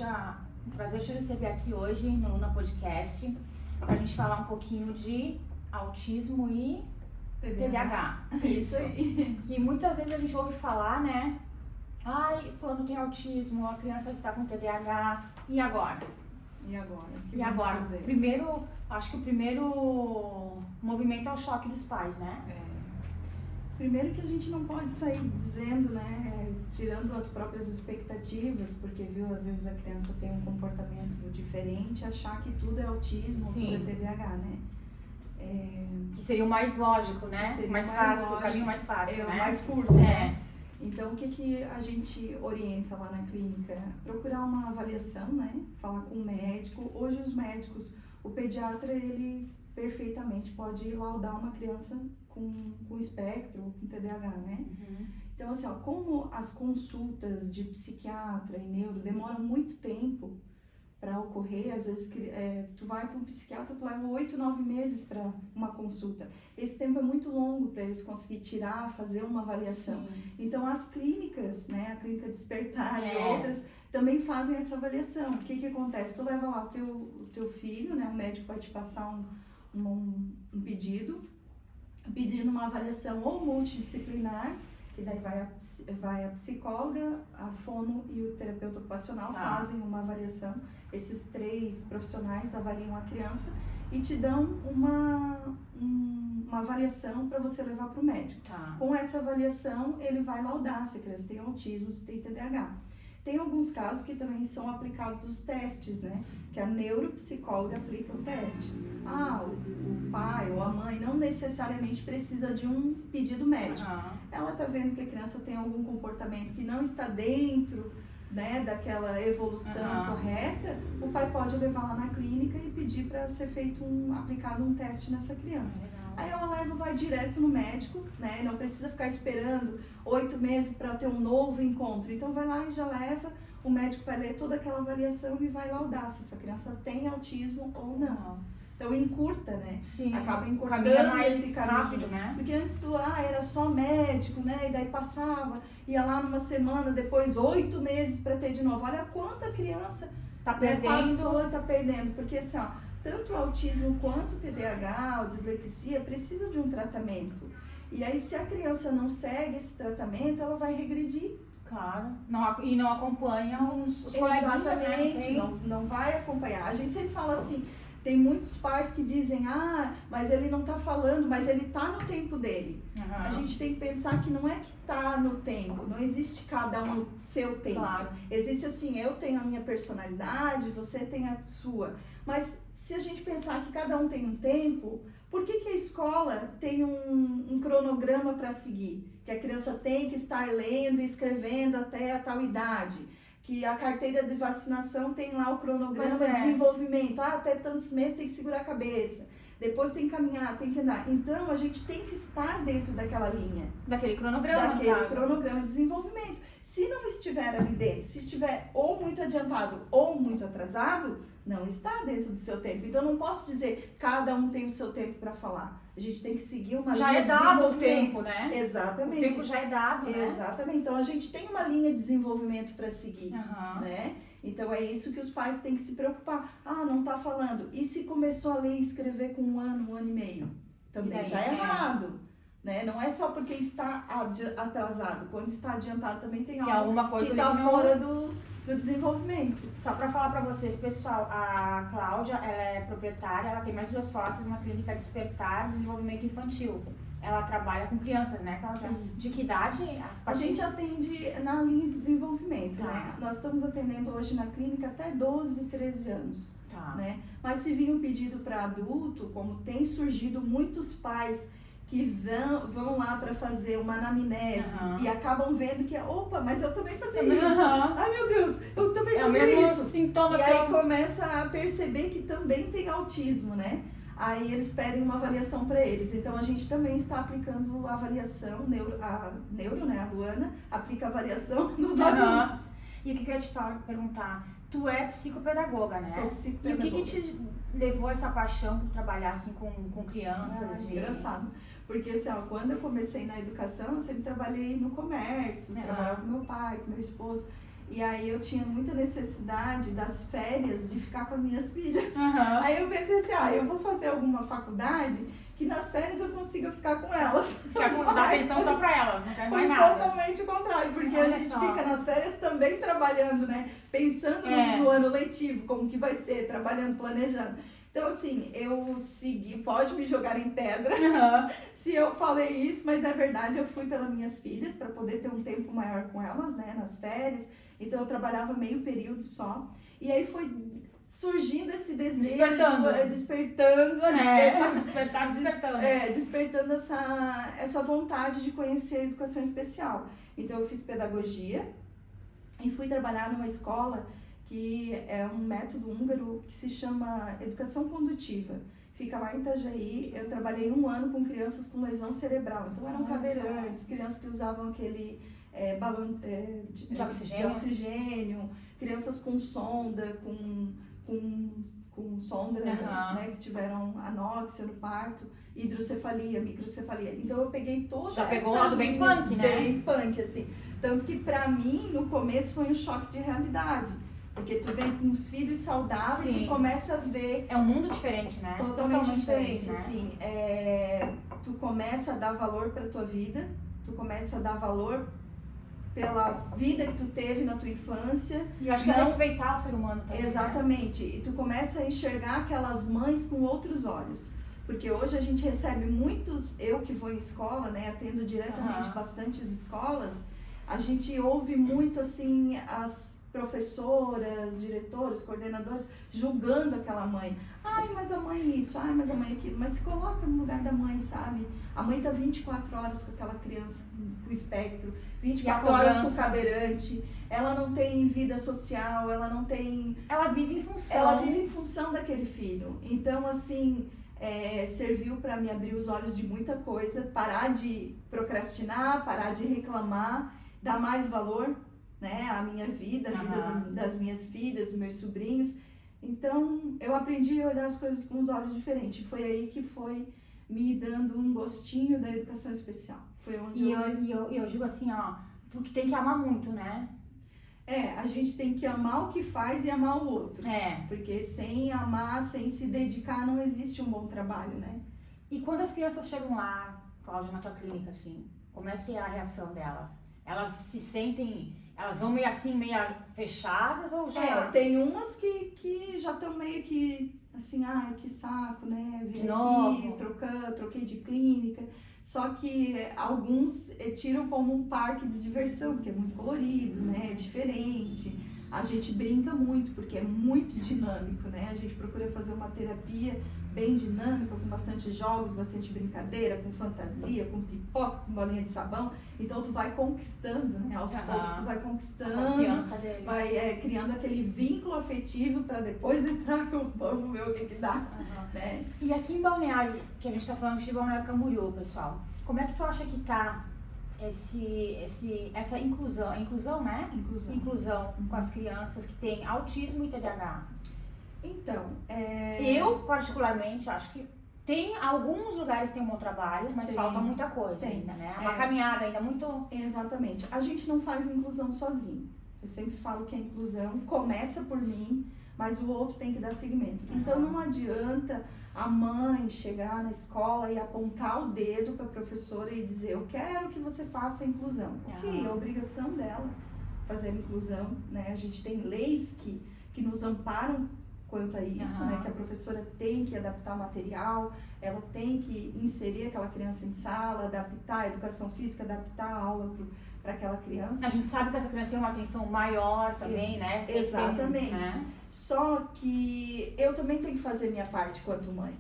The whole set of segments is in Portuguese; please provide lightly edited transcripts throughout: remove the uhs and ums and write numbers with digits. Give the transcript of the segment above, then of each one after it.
Um prazer te receber aqui hoje no Luna Podcast para a gente falar um pouquinho de autismo e TDAH. Isso aí. Que muitas vezes a gente ouve falar, né? Ai, fulano tem autismo, a criança está com TDAH, e agora? E agora? O que E vamos agora? fazer? Primeiro, acho que o primeiro movimento é o choque dos pais, né? Primeiro que a gente não pode sair dizendo, né, tirando as próprias expectativas, porque, viu, às vezes a criança tem um comportamento diferente, achar que tudo é autismo, Sim. tudo é TDAH, né? Que seria o mais lógico, né? Seria Mais o fácil, lógico, o caminho mais fácil, é né? o mais curto, É. né? Então, o que a gente orienta lá na clínica? Procurar uma avaliação, né? Falar com o médico. Hoje os médicos, o pediatra, ele perfeitamente pode laudar uma criança com espectro, com TDAH, né? Uhum. Então, assim, ó, como as consultas de psiquiatra e neuro demoram muito tempo para ocorrer, às vezes tu vai para um psiquiatra, tu leva 8, 9 meses para uma consulta. Esse tempo é muito longo para eles conseguir tirar, fazer uma avaliação. Sim. Então, as clínicas, né, a Clínica Despertar e É. outras, também fazem essa avaliação. O que acontece? Tu leva lá o teu filho, né, o médico vai te passar um pedido, pedindo uma avaliação ou multidisciplinar, que daí vai a psicóloga, a fono e o terapeuta ocupacional fazem uma avaliação. Esses 3 profissionais avaliam a criança e te dão uma avaliação para você levar para o médico. Tá. Com essa avaliação, ele vai laudar se a criança tem autismo, se tem TDAH. Tem alguns casos que também são aplicados os testes, né? Que a neuropsicóloga aplica o teste. O pai ou a mãe não necessariamente precisa de um pedido médico. Aham. Ela tá vendo que a criança tem algum comportamento que não está dentro, né, daquela evolução correta, o pai pode levar lá na clínica e pedir para ser feito aplicado um teste nessa criança. Legal. Aí ela vai direto no médico, né? Não precisa ficar esperando 8 meses para ter um novo encontro. Então vai lá e já leva, o médico vai ler toda aquela avaliação e vai laudar se essa criança tem autismo ou não. Então encurta, né? Sim. Acaba O encurtando caminho é mais esse caminho. rápido, né? Porque antes era só médico, né? E daí passava, ia lá numa semana, depois 8 meses para ter de novo. Olha quanta criança Tá perdendo. passou e tá perdendo. Porque assim, ó, tanto o autismo quanto o TDAH, a dislexia, precisa de um tratamento. E aí, se a criança não segue esse tratamento, ela vai regredir. Claro. E não acompanha os coleguinhas, né? Exatamente, não vai acompanhar. A gente sempre fala assim, tem muitos pais que dizem, mas ele não tá falando, mas ele tá no tempo dele. Aham. A gente tem que pensar que não é que tá no tempo, não existe cada um no seu tempo. Claro. Existe assim, eu tenho a minha personalidade, você tem a sua. Mas se a gente pensar que cada um tem um tempo, por que a escola tem um cronograma para seguir? Que a criança tem que estar lendo e escrevendo até a tal idade. Que a carteira de vacinação tem lá o cronograma de desenvolvimento. Até tantos meses tem que segurar a cabeça. Depois tem que caminhar, tem que andar. Então, a gente tem que estar dentro daquela linha. Daquele cronograma, no caso. Cronograma de desenvolvimento. Se não estiver ali dentro, se estiver ou muito adiantado ou muito atrasado, não está dentro do seu tempo. Então, não posso dizer cada um tem o seu tempo para falar. A gente tem que seguir uma Já linha é de dado o desenvolvimento. tempo, né? Exatamente. O tempo já é dado, né? Exatamente. Então, a gente tem uma linha de desenvolvimento para seguir, Aham. né? Então, é isso que os pais têm que se preocupar. Não tá falando. E se começou a ler e escrever com 1 ano, 1 ano e meio? Também daí? tá errado. Né? Não é só porque está atrasado. Quando está adiantado também tem Que algo alguma coisa que está ali que não- fora do desenvolvimento. Só para falar para vocês, pessoal, a Cláudia, ela é proprietária, ela tem mais 2 sócias na Clínica Despertar Desenvolvimento Infantil. Ela trabalha com crianças, né, Cláudia? Isso. De que idade? A gente atende na linha de desenvolvimento, Tá. né? Nós estamos atendendo hoje na clínica até 12, 13 anos. Tá. Né? Mas se vir um pedido para adulto, como tem surgido muitos pais que vão lá para fazer uma anamnese e acabam vendo que, opa, mas eu também fazia isso. Ai, meu Deus, eu também É o fazia mesmo isso. sintoma E que aí eu... começa a perceber que também tem autismo, né? Aí eles pedem uma avaliação para eles. Então a gente também está aplicando a avaliação, a neuro, né, a Luana, aplica a avaliação nos adultos. E o que eu ia te perguntar? Tu é psicopedagoga, né? Sou E o psicopedagoga. que te levou essa paixão por trabalhar assim com crianças? Engraçado. Porque assim, quando eu comecei na educação, eu sempre trabalhei no comércio, trabalhava com meu pai, com meu esposo. E aí eu tinha muita necessidade das férias de ficar com as minhas filhas. Uhum. Aí eu pensei assim, eu vou fazer alguma faculdade que nas férias eu consiga ficar com elas. Ficar com dar atenção só pra elas, não quer Foi mais nada. totalmente o contrário, porque Olha a gente só. fica nas férias também trabalhando, né? Pensando no ano letivo, como que vai ser, trabalhando, planejando. Então, assim, eu segui, pode me jogar em pedra se eu falei isso, mas é verdade, eu fui pelas minhas filhas para poder ter um tempo maior com elas, né, nas férias. Então, eu trabalhava meio período só. E aí foi surgindo esse desejo, despertando essa vontade de conhecer a educação especial. Então, eu fiz pedagogia e fui trabalhar numa escola que é um método húngaro que se chama educação condutiva. Fica lá em Itajaí. Eu trabalhei 1 ano com crianças com lesão cerebral. Então eram cadeirantes, crianças que usavam aquele balão de oxigênio, crianças com sonda, com sonda, né, que tiveram anóxia no parto, hidrocefalia, microcefalia. Então eu peguei toda Já essa pegou o lado bem punk, né? Bem punk, assim. Tanto que pra mim, no começo, foi um choque de realidade. Porque tu vem com os filhos saudáveis e começa a ver... É um mundo diferente, né? Totalmente diferente, né? assim. Tu começa a dar valor pra tua vida, tu começa a dar valor pela vida que tu teve na tua infância. E eu acho que é respeitar o ser humano também. Exatamente. Né? E tu começa a enxergar aquelas mães com outros olhos. Porque hoje a gente recebe muitos... Eu que vou em escola, né, atendo diretamente bastantes escolas, a gente ouve muito, assim, as professoras, diretores, coordenadores, julgando aquela mãe. Ai, mas a mãe isso, ai, mas a mãe aquilo. Mas se coloca no lugar da mãe, sabe? A mãe tá 24 horas com aquela criança com espectro, 24 horas com o cadeirante, ela não tem vida social, ela não tem... Ela vive em função. Ela vive em função daquele filho. Então, assim, serviu para me abrir os olhos de muita coisa, parar de procrastinar, parar de reclamar, dar mais valor, né, a minha vida, a vida das minhas filhas, dos meus sobrinhos. Então, eu aprendi a olhar as coisas com os olhos diferentes. Foi aí que foi me dando um gostinho da educação especial. Foi onde eu digo assim, ó, porque tem que amar muito, né? A gente tem que amar o que faz e amar o outro. Porque sem amar, sem se dedicar, não existe um bom trabalho, né? E quando as crianças chegam lá, Cláudia, na tua clínica, assim, como é que é a reação delas? Elas se sentem... Elas vão meio assim, meio fechadas ou já... Tem umas que já estão meio que assim, ai, que saco, né? De novo. Troquei de clínica. Só que alguns tiram como um parque de diversão, porque é muito colorido, né? É diferente. A gente brinca muito, porque é muito dinâmico, né? A gente procura fazer uma terapia bem dinâmica, com bastante jogos, bastante brincadeira, com fantasia, com pipoca, com bolinha de sabão. Então tu vai conquistando, né? Aos poucos tu vai conquistando, a confiança deles. vai criando aquele vínculo afetivo para depois entrar com vamos ver o que dá, né? E aqui em Balneário, que a gente tá falando de Balneário Camboriú, pessoal, como é que tu acha que tá essa inclusão, inclusão, né? Inclusão com as crianças que têm autismo e TDAH? Então, eu particularmente acho que tem alguns lugares que tem um bom trabalho, mas falta muita coisa ainda, né? Uma caminhada ainda muito... Exatamente. A gente não faz inclusão sozinho. Eu sempre falo que a inclusão começa por mim, mas o outro tem que dar seguimento. Então não adianta a mãe chegar na escola e apontar o dedo para a professora e dizer eu quero que você faça a inclusão. Ok, é a obrigação dela fazer a inclusão, né? A gente tem leis que nos amparam quanto a isso, né? Que a professora tem que adaptar o material, ela tem que inserir aquela criança em sala, adaptar a educação física, adaptar a aula para aquela criança. A gente sabe que essa criança tem uma atenção maior também, né? Exatamente. Só que eu também tenho que fazer minha parte quanto mãe,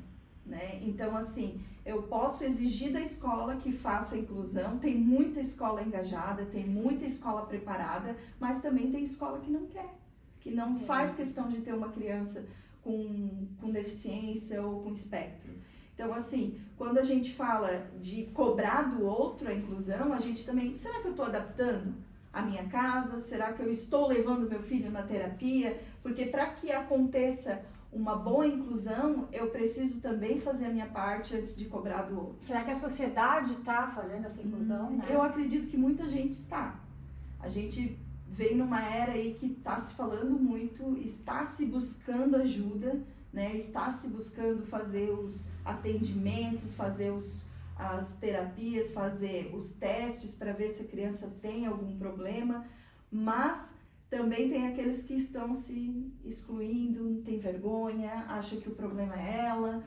né? Então, assim, eu posso exigir da escola que faça a inclusão, tem muita escola engajada, tem muita escola preparada, mas também tem escola que não quer, que não faz questão de ter uma criança com deficiência ou com espectro. Então, assim, quando a gente fala de cobrar do outro a inclusão, a gente também, será que eu estou adaptando a minha casa? Será que eu estou levando meu filho na terapia? Porque para que aconteça uma boa inclusão, eu preciso também fazer a minha parte antes de cobrar do outro. Será que a sociedade está fazendo essa inclusão, né? Eu acredito que muita gente está. A gente vem numa era aí que está se falando muito, está se buscando ajuda, né? Está se buscando fazer os atendimentos, fazer as terapias, fazer os testes para ver se a criança tem algum problema, mas também tem aqueles que estão se excluindo, tem vergonha, acha que o problema é ela,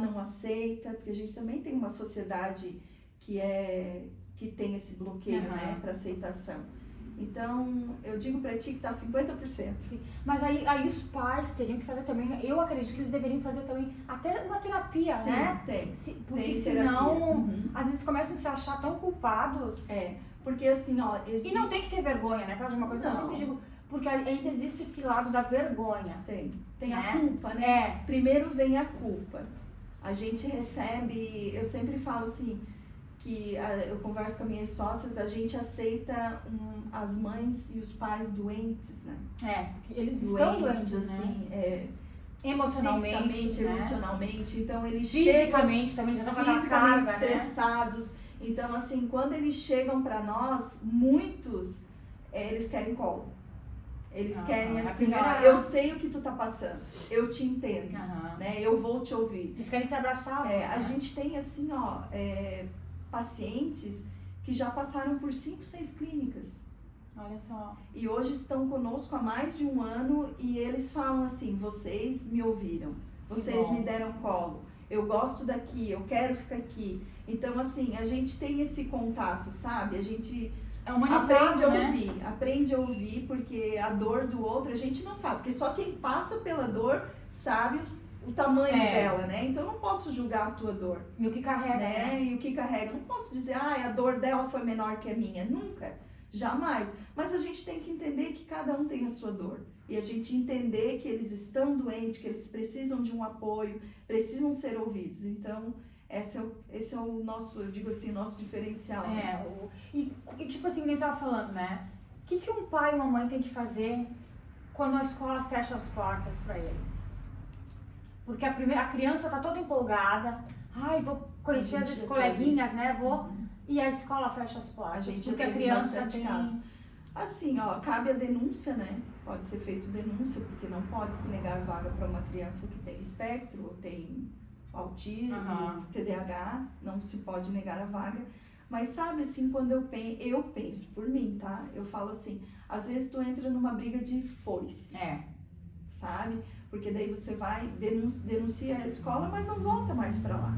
não aceita, porque a gente também tem uma sociedade que tem esse bloqueio, né, para aceitação. Então, eu digo pra ti que tá 50%. Sim. Mas aí os pais teriam que fazer também, eu acredito que eles deveriam fazer também, até uma terapia, Sim, né? tem. Porque tem senão, às vezes começam a se achar tão culpados. Porque assim, ó... E não tem que ter vergonha, né? Claro, uma coisa que eu sempre digo, porque ainda existe esse lado da vergonha. Tem a culpa, né? Primeiro vem a culpa. A gente recebe, eu sempre falo assim, que eu converso com as minhas sócias, a gente aceita as mães e os pais doentes, né? Porque eles estão doentes, assim, né? Emocionalmente, né? Emocionalmente, então eles fisicamente chegam também, já tá fisicamente carga, estressados. Né? Então, assim, quando eles chegam para nós, muitos, eles querem colo. Eles querem assim, eu sei o que tu tá passando, eu te entendo, né? Eu vou te ouvir. Eles querem se abraçar. A gente tem assim, pacientes que já passaram por 5, 6 clínicas. Olha só. E hoje estão conosco há mais de 1 ano e eles falam assim, vocês me ouviram, vocês me deram colo, eu gosto daqui, eu quero ficar aqui. Então, assim, a gente tem esse contato, sabe? A gente aprende a ouvir, porque a dor do outro a gente não sabe, porque só quem passa pela dor sabe o tamanho dela, né? Então eu não posso julgar a tua dor. E o que carrega, né? E o que carrega. Eu não posso dizer, a dor dela foi menor que a minha. Nunca. Jamais. Mas a gente tem que entender que cada um tem a sua dor. E a gente entender que eles estão doentes, que eles precisam de um apoio, precisam ser ouvidos. Então, esse é o nosso, eu digo assim, o nosso diferencial. Né? E tipo assim, a gente tava falando, né? O que um pai e uma mãe tem que fazer quando a escola fecha as portas para eles? Porque a criança tá toda empolgada, vou conhecer as coleguinhas, né? E a escola fecha as portas. Porque a criança tem... Assim, cabe a denúncia, né? Pode ser feito denúncia, porque não pode se negar vaga para uma criança que tem espectro, ou tem autismo, TDAH, não se pode negar a vaga. Mas sabe, assim, quando eu penso por mim, tá? Eu falo assim, às vezes tu entra numa briga de foice. Sabe? Porque daí você vai, denuncia a escola, mas não volta mais pra lá.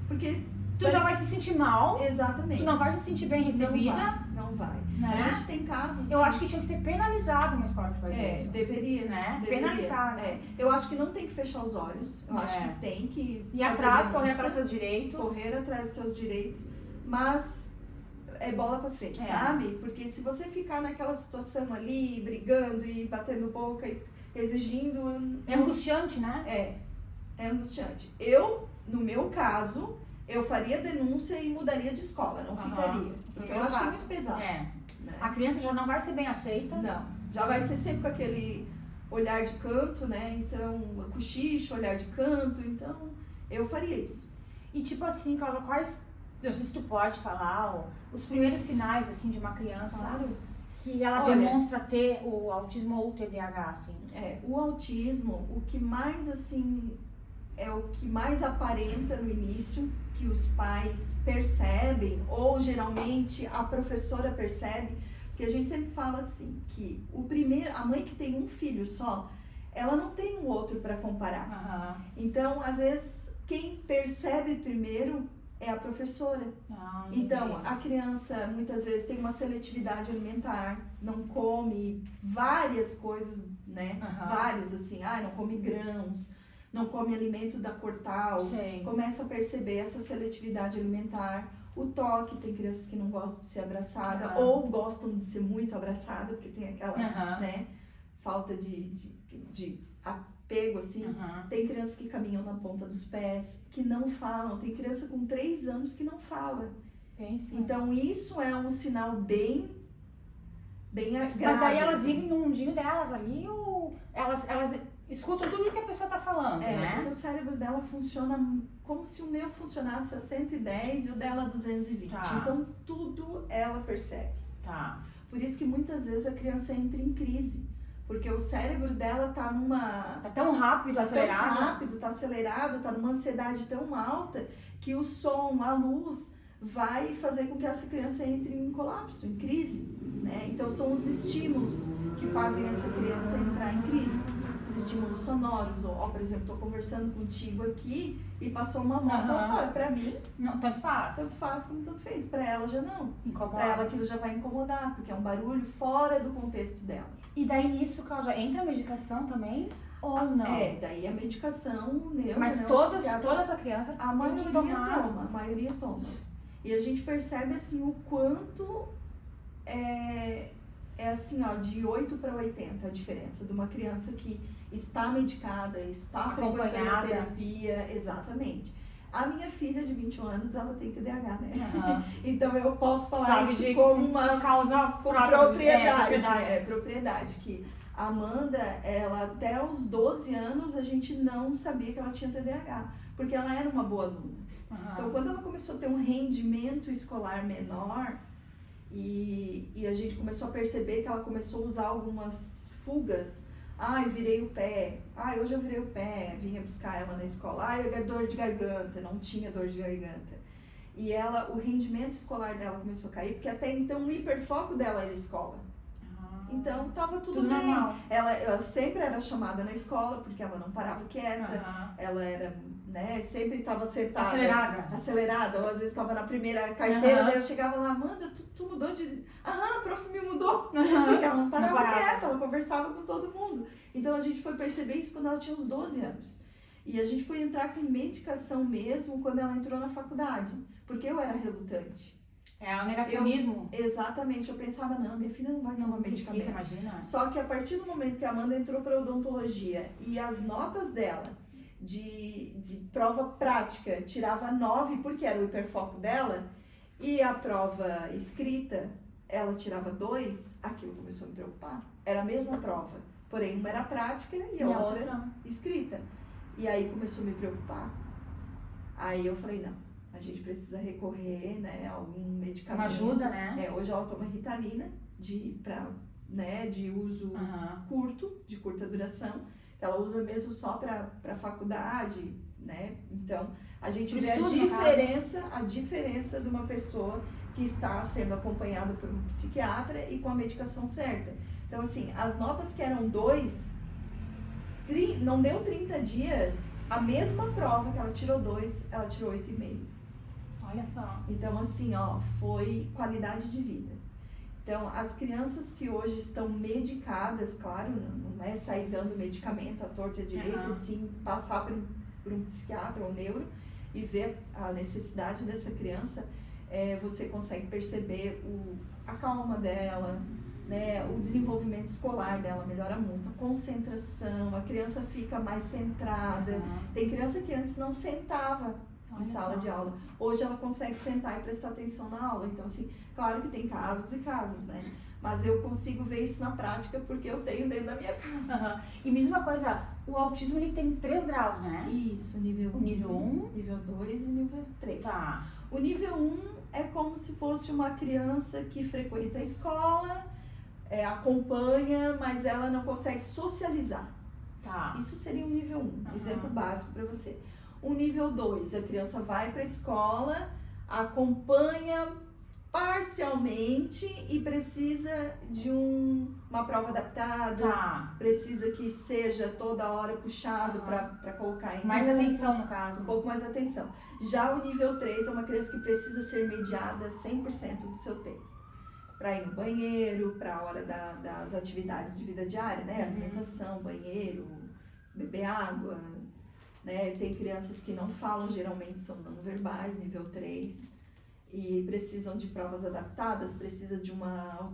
Porque tu já vai se sentir mal. Exatamente. Tu não vai se sentir bem recebida. Não vai. Né? A gente tem casos... Eu acho que tinha que ser penalizado uma escola que faz isso. Deveria. Né? Deveria. Penalizado. Eu acho que não tem que fechar os olhos. Eu acho que tem que... Ir atrás, correr atrás dos seus direitos. Correr atrás dos seus direitos. Mas... é bola pra frente, sabe? Porque se você ficar naquela situação ali, brigando e batendo boca e exigindo... É angustiante, né? É angustiante. No meu caso, eu faria denúncia e mudaria de escola, não ficaria. Porque eu acho que é muito pesado. Né? A criança já não vai ser bem aceita. Não, já vai ser sempre com aquele olhar de canto, né? Então, cochicho, olhar de canto, então eu faria isso. E tipo assim, Cláudia, quais... não sei se tu pode falar, os primeiros sinais, assim, de uma criança que ela demonstra ter o autismo ou o TDAH, assim. O autismo, o que mais, assim, é o que mais aparenta no início, que os pais percebem, ou geralmente a professora percebe, porque a gente sempre fala assim, que a mãe que tem um filho só, ela não tem um outro para comparar. Então, às vezes, quem percebe primeiro é a professora. Então, a criança muitas vezes tem uma seletividade alimentar, não come várias coisas, né? Vários, assim, não come grãos, não come alimento da Cortal, começa a perceber essa seletividade alimentar. O toque, tem crianças que não gostam de ser abraçada, ou gostam de ser muito abraçada, porque tem aquela, né, falta de apego, assim. Tem crianças que caminham na ponta dos pés, que não falam. Tem criança com 3 anos que não fala. Então, isso é um sinal bem grave. Mas daí elas vivem no mundinho delas ali, ou elas escutam tudo que a pessoa tá falando, né? Porque o cérebro dela funciona como se o meu funcionasse a 110 e o dela a 220. Então, tudo ela percebe. Por isso que muitas vezes a criança entra em crise, porque o cérebro dela tá numa... Tá tão rápido, acelerado. Tá tão rápido, tá acelerado, tá numa ansiedade tão alta que o som, a luz vai fazer com que essa criança entre em colapso, em crise, né? Então são os estímulos que fazem essa criança entrar em crise. Os estímulos sonoros, ou por exemplo, estou conversando contigo aqui e passou uma moto lá fora. Para mim, não, tanto faz como tanto fez. Para ela já não. Incomoda. Para ela aquilo já vai incomodar, porque é um barulho fora do contexto dela. E daí nisso, Cláudia, entra a medicação também ou não? Daí a medicação Mas todas as crianças a maioria toma. E a gente percebe assim o quanto é assim, ó, de 8 para 80 a diferença de uma criança que está medicada, está frequentando a terapia, exatamente. A minha filha de 21 anos, ela tem TDAH, né? Então eu posso falar isso como uma causa com propriedade, que a Amanda, ela até os 12 anos a gente não sabia que ela tinha TDAH, porque ela era uma boa aluna. Então quando ela começou a ter um rendimento escolar menor, e a gente começou a perceber que ela começou a usar algumas fugas. Virei o pé. Hoje eu virei o pé. Vinha buscar ela na escola. Eu dor de garganta. Não tinha dor de garganta. E o rendimento escolar dela começou a cair, porque até então o hiperfoco dela era a escola. Então tava tudo bem. Normal. Ela sempre era chamada na escola, porque ela não parava quieta. Ela era, né, sempre estava sentada. Acelerada. Ou às vezes estava na primeira carteira, daí eu chegava lá, Amanda, tu mudou de... a prof me mudou. Porque ela não parava quieta, ela conversava com todo mundo. Então a gente foi perceber isso quando ela tinha uns 12 anos. E a gente foi entrar com medicação mesmo quando ela entrou na faculdade. Porque eu era relutante. É o negacionismo. Exatamente, eu pensava, não, minha filha não vai tomar medicamento. Precisa, imagina. Só que a partir do momento que a Amanda entrou para odontologia e as notas dela de prova prática tirava 9 porque era o hiperfoco dela, e a prova escrita ela tirava 2, aquilo começou a me preocupar. Era a mesma prova, porém uma era prática e a outra escrita. E aí começou a me preocupar. Aí eu falei, não, a gente precisa recorrer, né, a algum medicamento. Uma ajuda, né? Hoje ela toma Ritalina de uso curto, de curta duração. Ela usa mesmo só para faculdade, né? Então, a gente vê a diferença de uma pessoa que está sendo acompanhada por um psiquiatra e com a medicação certa. Então, assim, as notas que eram 2, não deu 30 dias, a mesma prova que ela tirou 2, ela tirou 8,5. Olha só. Então, assim, foi qualidade de vida. Então, as crianças que hoje estão medicadas, claro, não é sair dando medicamento à torta e à direita, sim passar por um psiquiatra ou neuro e ver a necessidade dessa criança, você consegue perceber a calma dela, né, o desenvolvimento escolar dela melhora muito, a concentração, a criança fica mais centrada. Tem criança que antes não sentava em sala de aula. Hoje ela consegue sentar e prestar atenção na aula. Então, assim, claro que tem casos e casos, né? Mas eu consigo ver isso na prática porque eu tenho dentro da minha casa. E me diz uma coisa, o autismo ele tem 3 graus, né? Isso, nível 1, nível 1, nível 2 e nível 3. Tá. O nível 1 é como se fosse uma criança que frequenta a escola, acompanha, mas ela não consegue socializar. Tá. Isso seria um nível 1, exemplo básico para você. O nível 2, a criança vai para a escola, acompanha parcialmente e precisa de uma prova adaptada, precisa que seja toda hora puxado para colocar em mais grupos, atenção no caso. Um pouco mais atenção. Já o nível 3 é uma criança que precisa ser mediada 100% do seu tempo. Para ir no banheiro, para a hora das atividades de vida diária, né? Alimentação, banheiro, beber água, né? Tem crianças que não falam, geralmente são não verbais, nível 3, e precisam de provas adaptadas, precisa de uma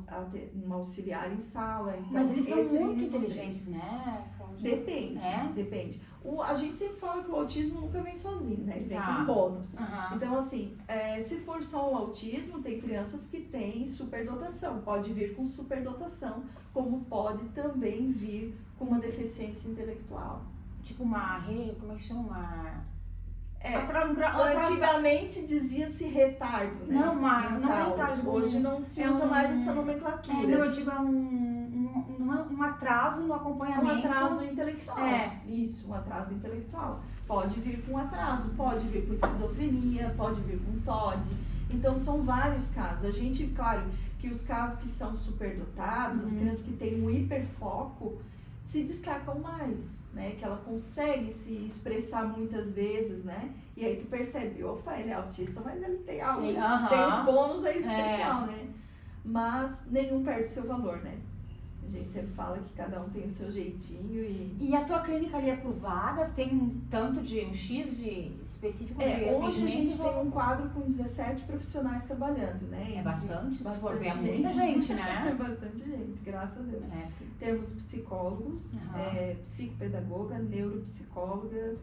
auxiliar em sala. Então, mas eles são muito inteligentes, né? Depende. A gente sempre fala que o autismo nunca vem sozinho, né? Ele vem com bônus. Então, assim, se for só o autismo, tem crianças que têm superdotação. Pode vir com superdotação, como pode também vir com uma deficiência intelectual. Tipo como é que chama? Antigamente dizia-se retardo, né? Não, mas não é mental. retardo. Hoje não se usa mais essa nomenclatura. Não, eu digo um atraso no acompanhamento. Um atraso intelectual. Isso, um atraso intelectual. Pode vir com atraso, pode vir com esquizofrenia, pode vir com TOD. Então, são vários casos. A gente, claro, que os casos que são superdotados, as crianças que têm um hiperfoco, se destacam mais, né? Que ela consegue se expressar muitas vezes, né? E aí tu percebe, opa, ele é autista, mas ele tem algo, tem um bônus aí especial, né? Mas nenhum perde seu valor, né? A gente sempre fala que cada um tem o seu jeitinho E a tua clínica ali é por vagas? Tem um X de específico de hoje a gente tem um quadro com 17 profissionais trabalhando, né? É bastante, se for ver, é gente. muita gente, né? É bastante gente, graças a Deus. Temos psicólogos, psicopedagoga, neuropsicóloga,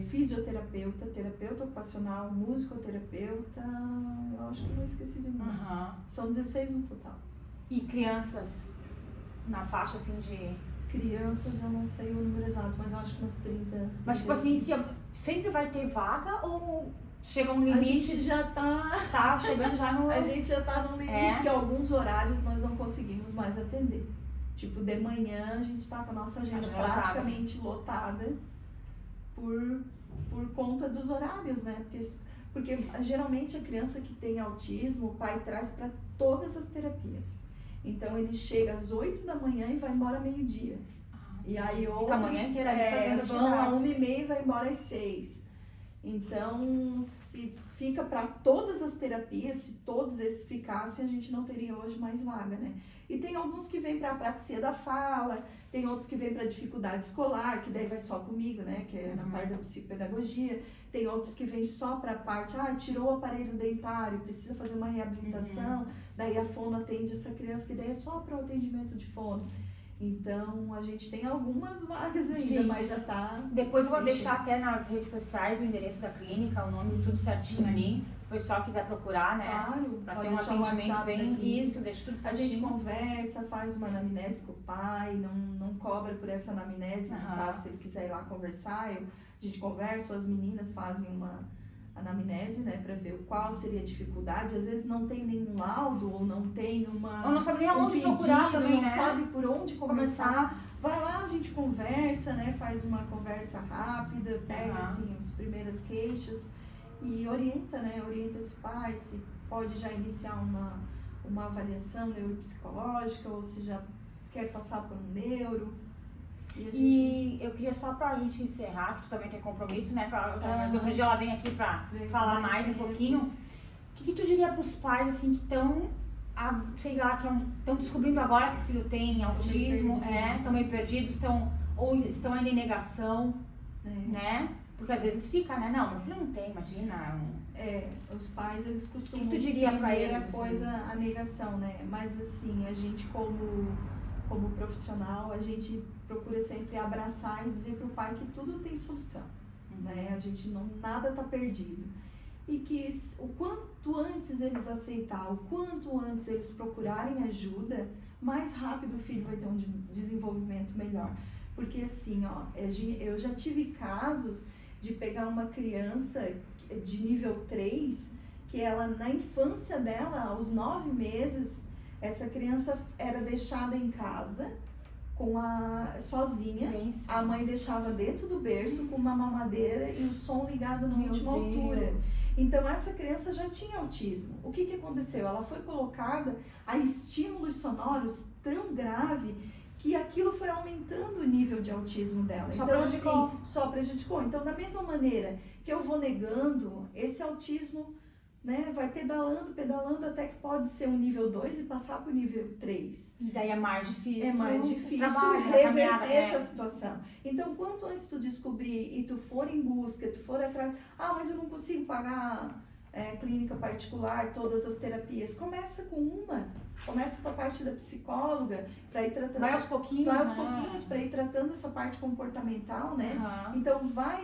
fisioterapeuta, terapeuta ocupacional, musicoterapeuta, eu acho que não esqueci de ninguém. São 16 no total. E crianças? Na faixa assim de... Crianças, eu não sei o número exato, mas eu acho que umas 30. Mas tipo assim, sempre vai ter vaga ou chega um limite? A gente já tá chegando já no... A gente já tá num limite que alguns horários nós não conseguimos mais atender. Tipo, de manhã a gente tá com a nossa agenda praticamente lotada por conta dos horários, né? Porque geralmente a criança que tem autismo, o pai traz para todas as terapias. Então ele chega às 8 da manhã e vai embora meio-dia. E aí outros a manhã inteira vão às 1h30 e vai embora às 6. Então, se fica para todas as terapias, se todos esses ficassem, a gente não teria hoje mais vaga, né? E tem alguns que vêm para apraxia da fala, tem outros que vêm para dificuldade escolar, que daí vai só comigo, né? Que é na parte da psicopedagogia. Tem outros que vêm só para a parte, tirou o aparelho dentário, precisa fazer uma reabilitação, daí a fono atende essa criança, que daí é só para o atendimento de fono. Então, a gente tem algumas vagas ainda, mas já tá... Depois eu vou deixar até nas redes sociais o endereço da clínica, o nome, tudo certinho ali. Se o pessoal quiser procurar, né? Claro, pra ter um atendimento bem... Isso, deixa tudo certinho. A gente conversa, faz uma anamnese com o pai, não cobra por essa anamnese, caso se ele quiser ir lá conversar, a gente conversa, as meninas fazem uma anamnese, né, para ver qual seria a dificuldade. Às vezes não tem nenhum laudo ou não tem ou não sabe nem aonde procurar também, não sabe por onde começar. Vai lá, a gente conversa, né, faz uma conversa rápida, pega assim as primeiras queixas e orienta, né, orienta esse pai se pode já iniciar uma avaliação neuropsicológica ou se já quer passar por um neuro. E eu queria só pra gente encerrar, que tu também tem compromisso, né? Mas outro dia ela vem aqui pra falar mais um pouquinho. O que tu diria pros pais, assim, que estão, sei lá, que estão descobrindo agora que o filho tem autismo, estão meio perdidos, estão ainda em negação, né? Porque às vezes fica, né? Não, meu filho não tem, imagina. Os pais, eles costumam... O que tu diria pra eles? Primeira coisa, a negação, né? Mas assim, a gente como profissional, a gente procura sempre abraçar e dizer para o pai que tudo tem solução, né? A gente nada está perdido. E que o quanto antes eles aceitarem, o quanto antes eles procurarem ajuda, mais rápido o filho vai ter um desenvolvimento melhor. Porque assim, eu já tive casos de pegar uma criança de nível 3, que ela, na infância dela, aos 9 meses, essa criança era deixada em casa sozinha. A mãe deixava dentro do berço com uma mamadeira e o som ligado na última altura. Então essa criança já tinha autismo. O que aconteceu? Ela foi colocada a estímulos sonoros tão grave que aquilo foi aumentando o nível de autismo dela. Só prejudicou. Então, da mesma maneira que eu vou negando, esse autismo, né, vai pedalando até que pode ser um nível 2 e passar para o nível 3. E daí é mais difícil. É mais difícil reverter essa situação. Então, quanto antes tu descobrir e tu for em busca, tu for atrás, mas eu não consigo pagar clínica particular, todas as terapias. Começa com começa com a parte da psicóloga, para ir tratando. Vai aos pouquinhos. Para ir tratando essa parte comportamental, né? Então,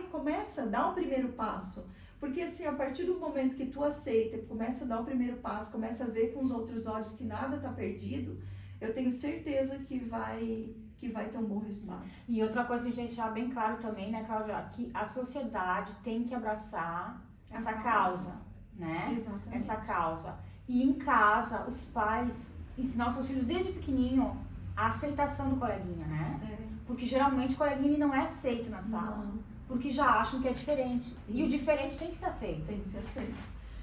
começa, dá o primeiro passo. Porque assim, a partir do momento que tu aceita, começa a dar o primeiro passo, começa a ver com os outros olhos que nada tá perdido, eu tenho certeza que que vai ter um bom resultado. E outra coisa que a gente deixar bem claro também, né, Cláudia, que a sociedade tem que abraçar essa causa, né? Exatamente. Essa causa. E em casa, os pais ensinar os seus filhos desde pequenininho a aceitação do coleguinha, né? Porque geralmente o coleguinha ele não é aceito na sala. Não. Porque já acham que é diferente. E o Isso. diferente tem que ser aceito. Tem que ser aceito.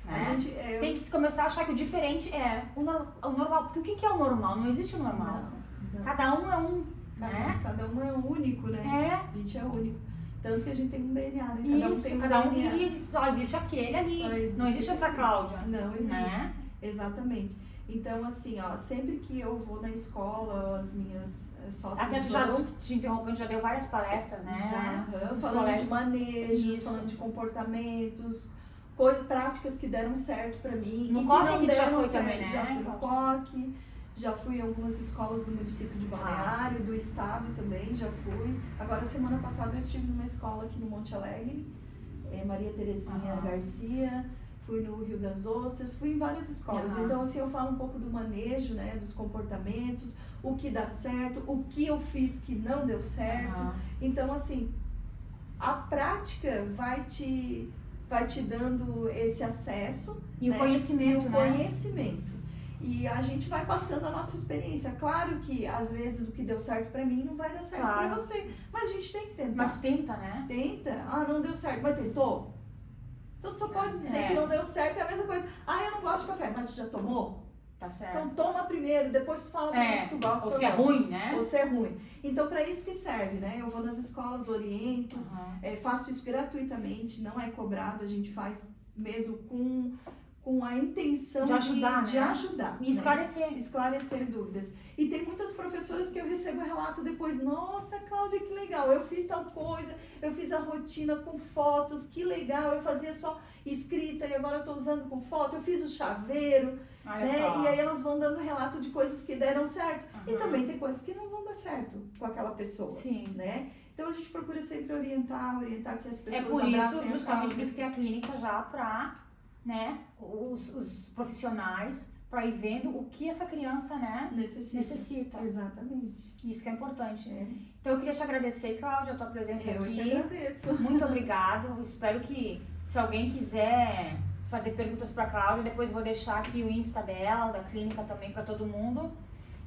Né? A gente, Tem que começar a achar que o diferente é o normal. Porque o que é o normal? Não existe o normal. Não. Cada um é um, né? Cada um é único, né? É. A gente é único. Tanto que a gente tem um DNA, né? Isso, cada um DNA. e só existe aquele ali. Só existe Não existe outra Cláudia. Não existe. Né? Exatamente. Então, assim, ó, sempre que eu vou na escola, as minhas sócias Até tu já te interrompendo, já deu várias palestras, né? Já, Nos falando colégios. de manejo, Isso. falando de comportamentos, práticas que deram certo pra mim. No e COC que não que tu já deram foi certo. também, né? Já fui no COC, já fui em algumas escolas do município de Balneário, do estado também, já fui. Agora, semana passada, eu estive numa escola aqui no Monte Alegre, Maria Terezinha Garcia. Fui no Rio das Ostras, fui em várias escolas. Então, assim, eu falo um pouco do manejo, né, dos comportamentos, o que dá certo, o que eu fiz que não deu certo. Então, assim, a prática vai te dando esse acesso. E né, o conhecimento, e o né? conhecimento. E a gente vai passando a nossa experiência. Claro que, às vezes, o que deu certo pra mim não vai dar certo pra você. Mas a gente tem que tentar. Mas tenta, né? Tenta. Ah, não deu certo. Mas tentou? Então, tu só pode dizer que não deu certo, é a mesma coisa. Ah, eu não gosto de café, mas tu já tomou? Tá certo. Então, toma primeiro, depois tu fala pra mim se tu gosta ou ou se é não. ruim, né? Ou se é ruim. Então, pra isso que serve, né? Eu vou nas escolas, oriento, faço isso gratuitamente, não é cobrado, a gente faz mesmo com a intenção de ajudar, de né? ajudar. E esclarecer. Né? Esclarecer dúvidas. E tem muitas professoras que eu recebo relato depois, nossa, Cláudia, que legal, eu fiz tal coisa, eu fiz a rotina com fotos, que legal, eu fazia só escrita e agora eu tô usando com foto, eu fiz o chaveiro, né? E aí elas vão dando relato de coisas que deram certo. E também tem coisas que não vão dar certo com aquela pessoa. Sim. Né? Então a gente procura sempre orientar que as pessoas É por isso, abracem justamente por isso que a clínica já pra, né, os profissionais para ir vendo o que essa criança, né, necessita. Exatamente. Isso que é importante. Então eu queria te agradecer, Cláudia, a tua presença aqui. Eu que agradeço. Muito obrigado. Espero que, se alguém quiser fazer perguntas para a Cláudia, depois eu vou deixar aqui o Insta dela, da clínica também para todo mundo.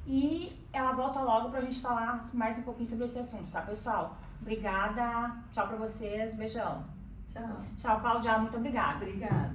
E ela volta logo pra gente falar mais um pouquinho sobre esse assunto, tá, pessoal? Obrigada. Tchau pra vocês. Beijão. Tchau. Tchau, Cláudia. Muito obrigada. Obrigada.